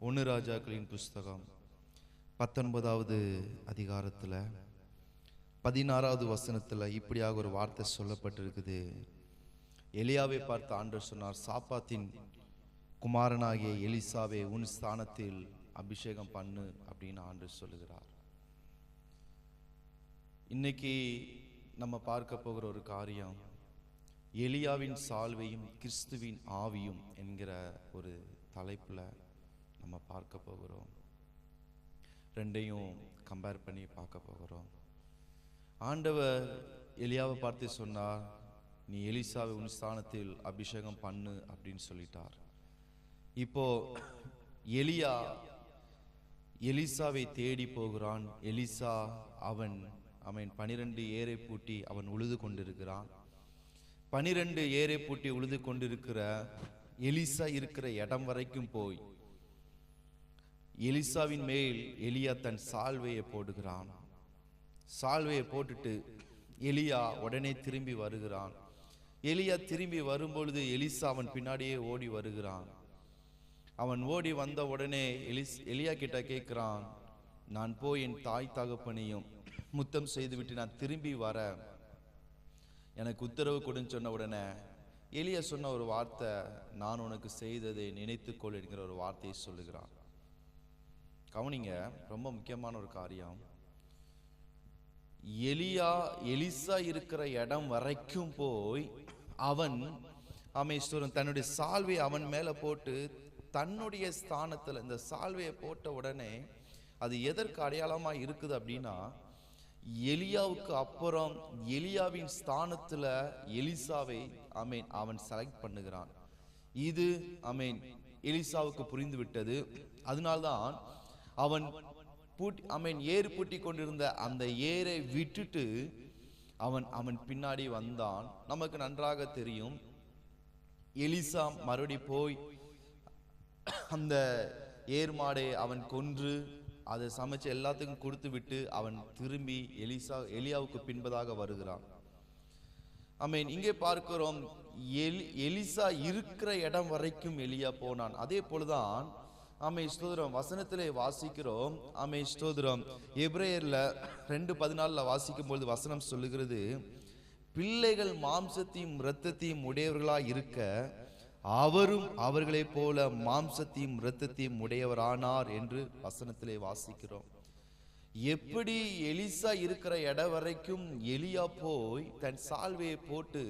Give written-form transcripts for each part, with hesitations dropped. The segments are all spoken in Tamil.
ஒன்று ராஜாக்களின் புஸ்தகம் 19வது அதிகாரத்தில் 16வது வசனத்தில் இப்படியாக ஒரு வார்த்தை சொல்லப்பட்டிருக்குது. எலியாவை பார்த்து ஆண்டவர் சொன்னார், சாப்பாத்தின் குமாரனாகிய எலிசாவே உன் ஸ்தானத்தில் அபிஷேகம் பண்ணு அப்படின்னு ஆண்டவர் சொல்லுகிறார். இன்னைக்கு நம்ம பார்க்க போகிற ஒரு காரியம், எலியாவின் சால்வையும் கிறிஸ்துவின் ஆவியும் என்கிற ஒரு தலைப்பில் நம்ம பார்க்க போகிறோம். ரெண்டையும் கம்பேர் பண்ணி பார்க்க போகிறோம். ஆண்டவர் எலியாவை பார்த்து சொன்னார், நீ எலிசாவை உன் ஸ்தானத்தில் அபிஷேகம் பண்ணு அப்படின்னு சொல்லிட்டார். இப்போ எலிசாவை தேடி போகிறான். எலிசா அவன் 12 ஏரை பூட்டி அவன் உழுது கொண்டிருக்கிறான். 12 ஏரை பூட்டி உழுது கொண்டிருக்கிற எலிசா இருக்கிற இடம் வரைக்கும் போய் எலிசாவின் மேல் எலியா தன் சால்வையை போடுகிறான். சால்வையை போட்டுட்டு எலியா உடனே திரும்பி வருகிறான். எலியா திரும்பி வரும்பொழுது எலிசா அவன் பின்னாடியே ஓடி வருகிறான். அவன் ஓடி வந்த உடனே எலியா கிட்ட கேட்கிறான், நான் போய் என் தாய் தகப்பனையும் முத்தம் செய்துவிட்டு நான் திரும்பி வர எனக்கு உத்தரவு கொடுன்னு சொன்ன உடனே எலியா சொன்ன ஒரு வார்த்தை, நான் உனக்கு செய்ததை நினைத்துக்கொள் என்கிற ஒரு வார்த்தையை சொல்லுகிறான். கவனிங்க, ரொம்ப முக்கியமான ஒரு காரியம். எலிசா இருக்கிற இடம் வரைக்கும் போய் அவன் தன்னுடைய சால்வை அவன் மேல போட்டு தன்னுடைய ஸ்தானத்துல இந்த சால்வையை போட்ட உடனே அது எதற்கு அடையாளமா இருக்குது அப்படின்னா, எலியாவுக்கு அப்புறம் எலியாவின் ஸ்தானத்துல எலிசாவை அவன் செலக்ட் பண்ணுகிறான். இது எலிசாவுக்கு புரிந்து விட்டது. அதனால்தான் அவன் ஏறு பூட்டி கொண்டிருந்த அந்த ஏரை விட்டுட்டு அவன் பின்னாடி வந்தான். நமக்கு நன்றாக தெரியும், எலிசா மறுபடி போய் அந்த ஏர் மாடை அவன் கொன்று அதை சமைச்சு எல்லாத்துக்கும் கொடுத்து விட்டு அவன் திரும்பி எலியாவுக்கு பின்பதாக வருகிறான். இங்கே பார்க்கிறோம், எலிசா இருக்கிற இடம் வரைக்கும் எலியா போனான். அதே போலதான் ஸ்தோத்திரம் வசனத்திலே வாசிக்கிறோம். ஸ்தோத்திரம் எபிரேயர்ல 2:14 வாசிக்கும் பொழுது வசனம் சொல்லுகிறது, பிள்ளைகள் மாம்சத்தையும் இரத்தத்தையும் உடையவர்களாய் இருக்க அவரும் அவர்களை போல மாம்சத்தையும் இரத்தத்தையும் உடையவரானார் என்று வசனத்திலே வாசிக்கிறோம். எப்படி எலிசா இருக்கிற இடம் வரைக்கும் எலியா போய் தன் சால்வையை போட்டு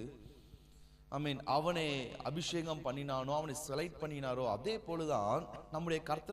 அவனை அபிஷேகம் பண்ணினானோ, அவனை செலக்ட் பண்ணினாரோ, அதே போலதான் நம்முடைய கர்த்தர்